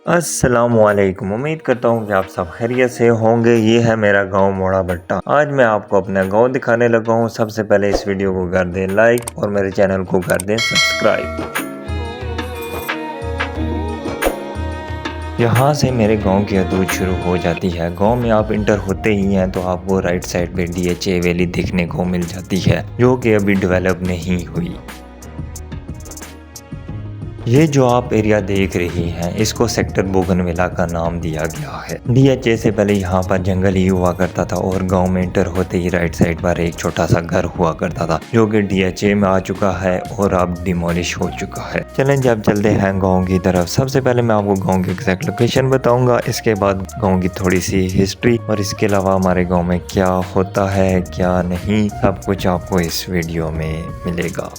अस्सलामुअलैकुम। उम्मीद करता हूँ कि आप सब खैरियत से होंगे। ये है मेरा गांव मोड़ा भट्टा। आज मैं आपको अपना गांव दिखाने लगा हूँ। सबसे पहले इस वीडियो को कर दें लाइक और मेरे चैनल को कर दें सब्सक्राइब। यहाँ से मेरे गांव की हदूद शुरू हो जाती है। गांव में आप इंटर होते ही हैं तो आपको राइट साइड पे DHA वैली देखने को मिल जाती है, जो कि अभी डेवलप नहीं हुई। ये जो आप एरिया देख रही हैं, इसको सेक्टर बोगनविला का नाम दिया गया है। DHA से पहले यहाँ पर जंगल ही हुआ करता था और गांव में एंटर होते ही राइट साइड पर एक छोटा सा घर हुआ करता था, जो कि DHA में आ चुका है और अब डिमोलिश हो चुका है। चलें जब चलते हैं गाँव की तरफ। सबसे पहले मैं आपको गाँव की एग्जैक्ट लोकेशन बताऊंगा, इसके बाद गाँव की थोड़ी सी हिस्ट्री और इसके अलावा हमारे गाँव में क्या होता है क्या नहीं, सब कुछ आपको इस वीडियो में मिलेगा।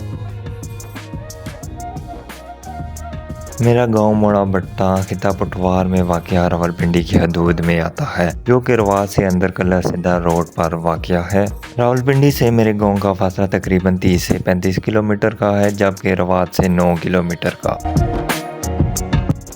मेरा गांव मोड़ा भट्टा खिता पटवार में वाक़या रावलपिंडी की हदूद में आता है, जो कि रवात से अंदर कल्ला सीधा रोड पर वाक़या है। रावलपिंडी से मेरे गांव का फासला तकरीबन 30 से 35 किलोमीटर का है, जबकि रवात से 9 किलोमीटर का।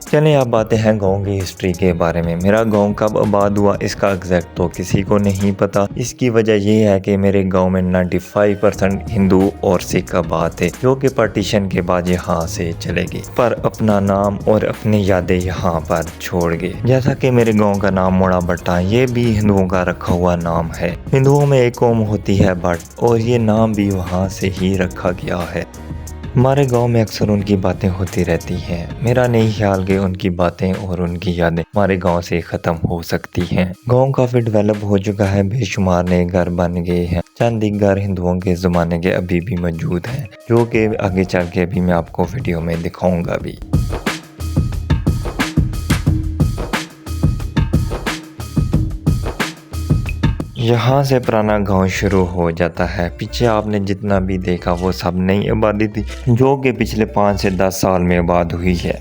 चलिए अब आते हैं गांव की हिस्ट्री के बारे में। मेरा गांव कब आबाद हुआ इसका एग्जैक्ट तो किसी को नहीं पता। इसकी वजह यह है कि मेरे गांव में 95% हिंदू और सिख आबाद थे, जो कि पार्टीशन के बाद यहाँ से चले गए, पर अपना नाम और अपनी यादें यहाँ पर छोड़ गए। जैसा कि मेरे गाँव का नाम मोड़ा भट्टा, ये भी हिंदुओं का रखा हुआ नाम है। हिंदुओं में एक कौम होती है भट्ट, और ये नाम भी वहाँ से ही रखा गया है। हमारे गांव में अक्सर उनकी बातें होती रहती हैं। मेरा नहीं ख्याल कि उनकी बातें और उनकी यादें हमारे गांव से ख़त्म हो सकती हैं। गांव काफ़ी डेवलप हो चुका है, बेशुमार नए घर बन गए हैं। चंद एक घर हिंदुओं के ज़माने के अभी भी मौजूद हैं, जो कि आगे चल के अभी मैं आपको वीडियो में दिखाऊँगा भी। यहाँ से पुराना गांव शुरू हो जाता है। पीछे आपने जितना भी देखा वो सब नई आबादी थी, जो कि पिछले 5 से 10 साल में आबाद हुई है।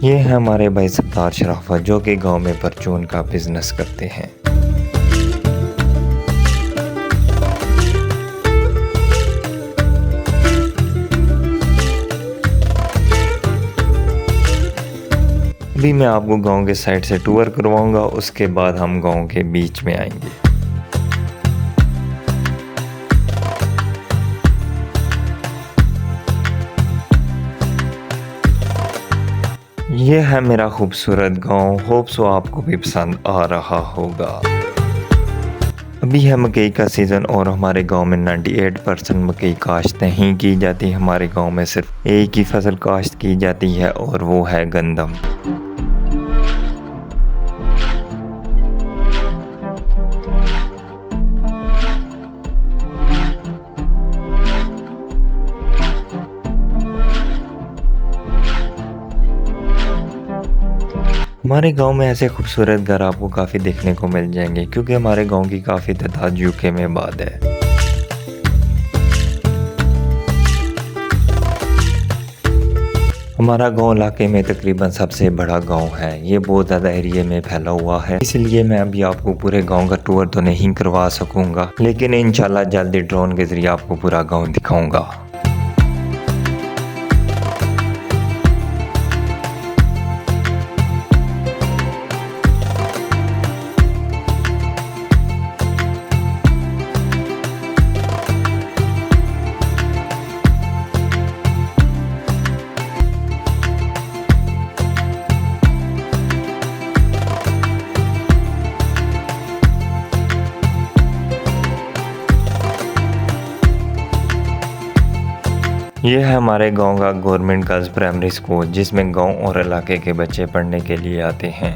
ये है हमारे भाई सरदार शराफत, जो कि गांव में परचून का बिजनेस करते हैं। अभी मैं आपको गांव के साइड से टूर करवाऊंगा, उसके बाद हम गांव के बीच में आएंगे। ये है मेरा खूबसूरत गांव। होप सो आपको भी पसंद आ रहा होगा। अभी है मकई का सीज़न और हमारे गांव में 98% मकई काश्त नहीं की जाती। हमारे गांव में सिर्फ एक ही फसल काश्त की जाती है और वो है गंदम। हमारे गांव में ऐसे खूबसूरत घर आपको काफ़ी देखने को मिल जाएंगे, क्योंकि हमारे गांव की काफ़ी तादाद यूके में आबाद है। हमारा गांव इलाके में तकरीबन सबसे बड़ा गांव है। ये बहुत ज़्यादा एरिया में फैला हुआ है, इसलिए मैं अभी आपको पूरे गांव का टूर तो नहीं करवा सकूंगा, लेकिन इंशाल्लाह जल्दी ड्रोन के ज़रिए आपको पूरा गाँव दिखाऊंगा। ये है हमारे गांव का गवर्नमेंट गर्ल्स प्राइमरी स्कूल, जिसमें गांव और इलाके के बच्चे पढ़ने के लिए आते हैं।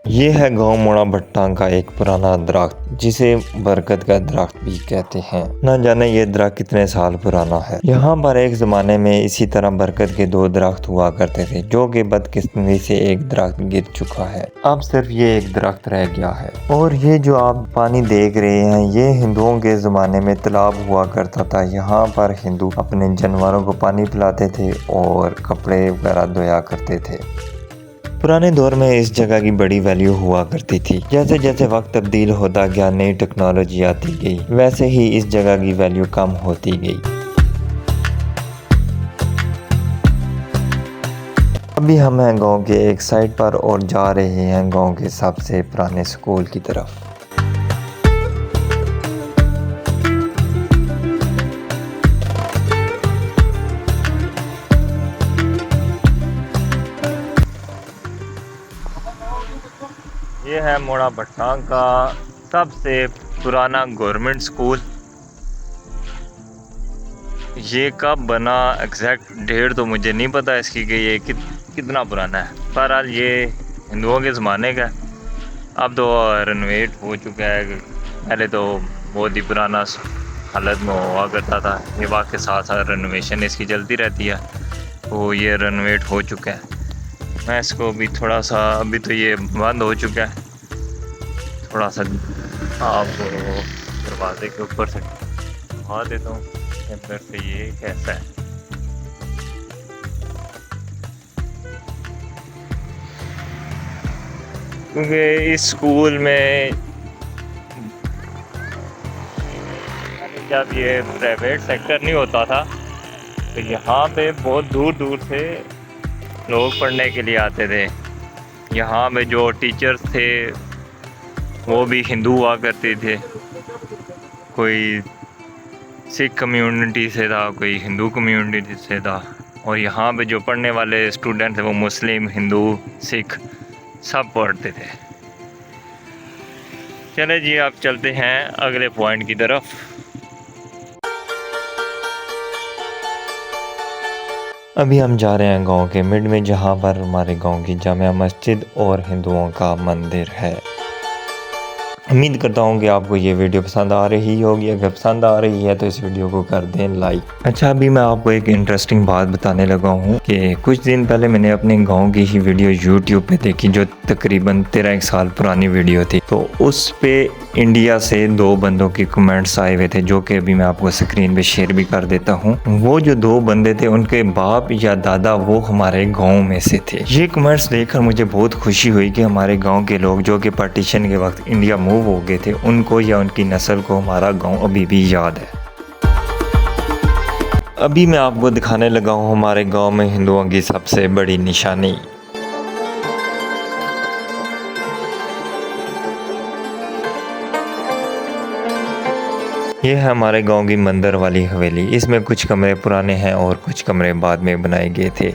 ये है गांव मोड़ा भट्टा का एक पुराना दरख्त जिसे बरगद का दरख्त भी कहते हैं। न जाने ये दरख्त कितने साल पुराना है। यहाँ पर एक जमाने में इसी तरह बरगद के 2 दरख्त हुआ करते थे, जो कि बदकिस्मती से एक दरख्त गिर चुका है। अब सिर्फ ये एक दरख्त रह गया है। और ये जो आप पानी देख रहे हैं, ये हिंदुओं के जमाने में तालाब हुआ करता था। यहाँ पर हिंदू अपने जानवरों को पानी पिलाते थे और कपड़े वगैरह धोया करते थे। पुराने दौर में इस जगह की बड़ी वैल्यू हुआ करती थी। जैसे जैसे वक्त तब्दील होता गया, नई टेक्नोलॉजी आती गई, वैसे ही इस जगह की वैल्यू कम होती गई। अभी हम हैं गांव के एक साइड पर और जा रहे हैं गांव के सबसे पुराने स्कूल की तरफ। ये है मोड़ा भट्टा का सबसे पुराना गवर्नमेंट स्कूल। ये कब बना एग्जैक्ट डेट तो मुझे नहीं पता इसकी कि ये कितना पुराना है। बहरहाल ये हिंदुओं के ज़माने का है। अब तो रेनोवेट हो चुका है। पहले तो बहुत ही पुराना हालत में हुआ करता था। ये वक्त के साथ साथ रेनोवेशन इसकी चलती रहती है। तो ये रेनोवेट हो चुका है। मैं इसको भी थोड़ा सा, अभी तो ये बंद हो चुका है, थोड़ा सा आपको दरवाजे के ऊपर से दिखा देता हूँ अंदर से ये कैसा है। क्योंकि इस स्कूल में जब ये प्राइवेट सेक्टर नहीं होता था तो यहाँ पे बहुत दूर दूर से लोग पढ़ने के लिए आते थे। यहाँ पे जो टीचर्स थे वो भी हिंदू हुआ करते थे। कोई सिख कम्युनिटी से था, कोई हिंदू कम्युनिटी से था। और यहाँ पे जो पढ़ने वाले स्टूडेंट थे वो मुस्लिम, हिंदू, सिख सब पढ़ते थे। चले जी, आप चलते हैं अगले पॉइंट की तरफ। अभी हम जा रहे हैं गांव के मिड में, जहां पर हमारे गांव की जामिया मस्जिद और हिंदुओं का मंदिर है। उम्मीद करता हूँ कि आपको ये वीडियो पसंद आ रही होगी। अगर पसंद आ रही है तो इस वीडियो को कर दें लाइक। अच्छा, अभी मैं आपको एक इंटरेस्टिंग बात बताने लगा हूँ कि कुछ दिन पहले मैंने अपने गांव की ही वीडियो यूट्यूब पे देखी, जो तकरीबन 13 साल पुरानी वीडियो थी। तो उस पे इंडिया से 2 बंदों की कमेंट्स आए हुए थे, जो कि अभी मैं आपको स्क्रीन पे शेयर भी कर देता हूँ। वो जो 2 बंदे थे, उनके बाप या दादा वो हमारे गाँव में से थे। ये कमेंट्स देखकर मुझे बहुत खुशी हुई कि हमारे गाँव के लोग जो कि पार्टीशन के वक्त इंडिया मूव हो गए थे, उनको या उनकी नस्ल को हमारा गांव अभी भी याद है। अभी मैं आपको दिखाने लगा हूं हमारे गांव में हिंदुओं की सबसे बड़ी निशानी। ये है हमारे गांव की मंदिर वाली हवेली। इसमें कुछ कमरे पुराने हैं और कुछ कमरे बाद में बनाए गए थे।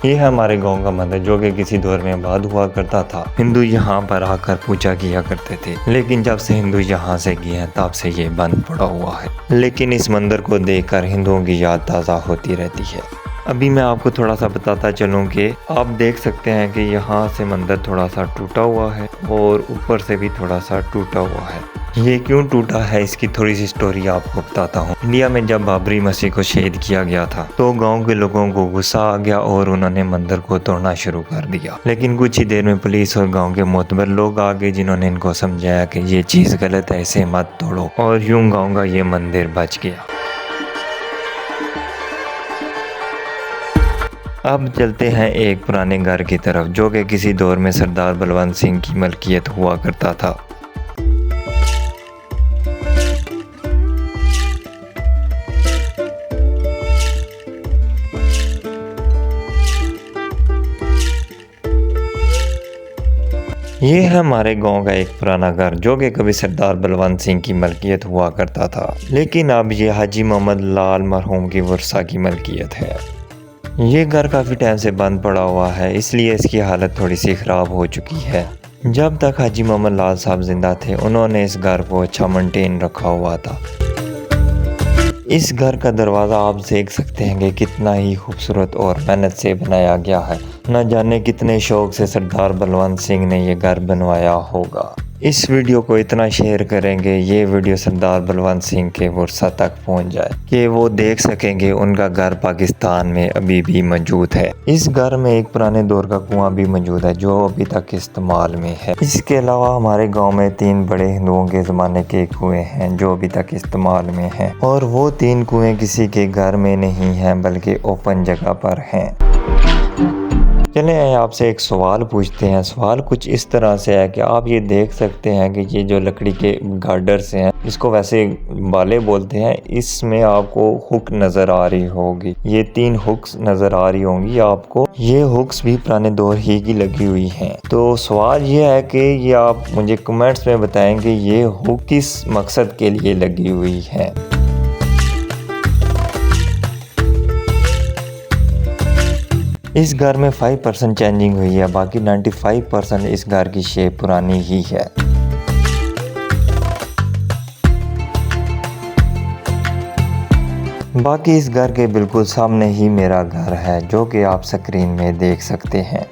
ये है हमारे गांव का मंदिर, जो कि किसी दौर में आबाद हुआ करता था। हिंदू यहाँ पर आकर पूजा किया करते थे, लेकिन जब से हिंदू यहाँ से गए हैं तब से ये बंद पड़ा हुआ है। लेकिन इस मंदिर को देखकर हिंदुओं की याद ताज़ा होती रहती है। अभी मैं आपको थोड़ा सा बताता चलूँ कि आप देख सकते हैं कि यहाँ से मंदिर थोड़ा सा टूटा हुआ है और ऊपर से भी थोड़ा सा टूटा हुआ है। ये क्यों टूटा है, इसकी थोड़ी सी स्टोरी आपको बताता हूँ। इंडिया में जब बाबरी मस्जिद को शहीद किया गया था तो गांव के लोगों को गुस्सा आ गया और उन्होंने मंदिर को तोड़ना शुरू कर दिया। लेकिन कुछ ही देर में पुलिस और गांव के मोतबर लोग आ गए, जिन्होंने इनको समझाया कि ये चीज़ गलत है, इसे मत तोड़ो। और यूं गाँव का ये मंदिर बच गया। अब चलते हैं एक पुराने घर की तरफ, जो कि किसी दौर में सरदार बलवंत सिंह की मलकियत हुआ करता था। ये है हमारे गांव का एक पुराना घर, जो कि कभी सरदार बलवंत सिंह की मलकियत हुआ करता था, लेकिन अब ये हाजी मोहम्मद लाल मरहूम की वर्षा की मलकियत है। ये घर काफ़ी टाइम से बंद पड़ा हुआ है, इसलिए इसकी हालत थोड़ी सी ख़राब हो चुकी है। जब तक हाजी मोहम्मद लाल साहब ज़िंदा थे, उन्होंने इस घर को अच्छा मेंटेन रखा हुआ था। इस घर का दरवाज़ा आप देख सकते हैं कि कितना ही खूबसूरत और मेहनत से बनाया गया है। न जाने कितने शौक से सरदार बलवंत सिंह ने ये घर बनवाया होगा। इस वीडियो को इतना शेयर करेंगे, ये वीडियो सरदार बलवंत सिंह के वर्षा तक पहुंच जाए कि वो देख सकेंगे उनका घर पाकिस्तान में अभी भी मौजूद है। इस घर में एक पुराने दौर का कुआं भी मौजूद है जो अभी तक इस्तेमाल में है। इसके अलावा हमारे गांव में 3 बड़े हिंदुओं के ज़माने के कुएं हैं जो अभी तक इस्तेमाल में हैं, और वो 3 कुएं किसी के घर में नहीं हैं बल्कि ओपन जगह पर हैं। चलें आपसे एक सवाल पूछते हैं। सवाल कुछ इस तरह से है कि आप ये देख सकते हैं कि ये जो लकड़ी के गार्डर्स हैं, इसको वैसे बाले बोलते हैं, इसमें आपको हुक नज़र आ रही होगी। ये 3 हुक्स नज़र आ रही होंगी आपको। ये हुक्स भी पुराने दौर ही की लगी हुई हैं। तो सवाल ये है कि ये आप मुझे कमेंट्स में बताएंगे ये हुक किस मकसद के लिए लगी हुई है। इस घर में 5% चेंजिंग हुई है, बाकी 95% इस घर की शेप पुरानी ही है। बाकी इस घर के बिल्कुल सामने ही मेरा घर है जो कि आप स्क्रीन में देख सकते हैं।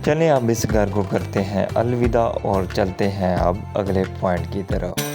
चलें अब इस घर को करते हैं अलविदा और चलते हैं अब अगले पॉइंट की तरफ।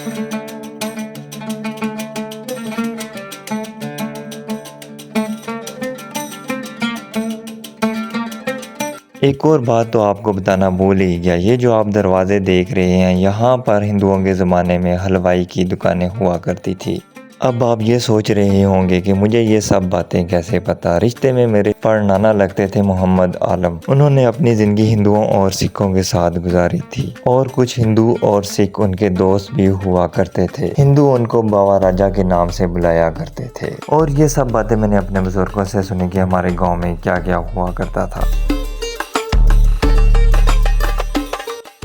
एक और बात तो आपको बताना भूल ही गया, ये जो आप दरवाजे देख रहे हैं, यहाँ पर हिंदुओं के ज़माने में हलवाई की दुकानें हुआ करती थी। अब आप ये सोच रहे होंगे कि मुझे ये सब बातें कैसे पता। रिश्ते में मेरे परनाना लगते थे मोहम्मद आलम। उन्होंने अपनी ज़िंदगी हिंदुओं और सिखों के साथ गुजारी थी, और कुछ हिंदू और सिख उनके दोस्त भी हुआ करते थे। हिंदू उनको बाबा राजा के नाम से बुलाया करते थे। और ये सब बातें मैंने अपने बुजुर्गों से सुनी कि हमारे गाँव में क्या क्या हुआ करता था।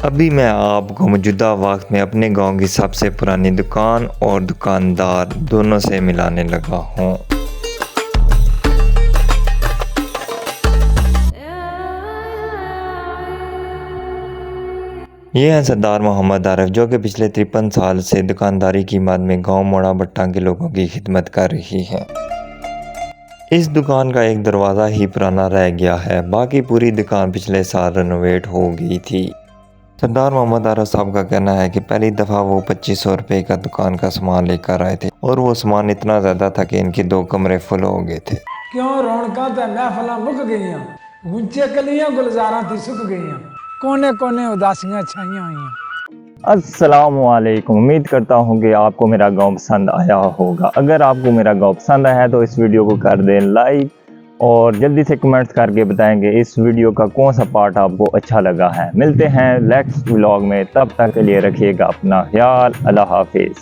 अभी मैं आपको मौजूदा वक्त में अपने गांव की सबसे पुरानी दुकान और दुकानदार दोनों से मिलाने लगा हूं। ये हैं सरदार मोहम्मद आरिफ जो कि पिछले 53 साल से दुकानदारी की मद में गांव मोड़ा भट्टा के लोगों की खिदमत कर रही है। इस दुकान का एक दरवाज़ा ही पुराना रह गया है, बाकी पूरी दुकान पिछले साल रेनोवेट हो गई थी। सरदार मोहम्मद आरिफ साहब का कहना है कि पहली दफ़ा वो 2500 रुपये का दुकान का सामान लेकर आए थे, और वो सामान इतना ज़्यादा था कि इनके 2 कमरे फुल हो गए थे। क्यों रौनका ते महफिलां मुक गईयां, गुंचे कलियां गुलजारां थी सुक गईयां, कोने कोने उदासियां छाइयां हुईयां। अस्सलामुअलैकुम, उम्मीद करता हूँ कि आपको मेरा गाँव पसंद आया होगा। अगर आपको मेरा गाँव पसंद आया है तो इस वीडियो को कर दें लाइक, और जल्दी से कमेंट्स करके बताएंगे इस वीडियो का कौन सा पार्ट आपको अच्छा लगा है। मिलते हैं नेक्स्ट व्लॉग में, तब तक के लिए रखिएगा अपना ख्याल। अल्लाह हाफिज़।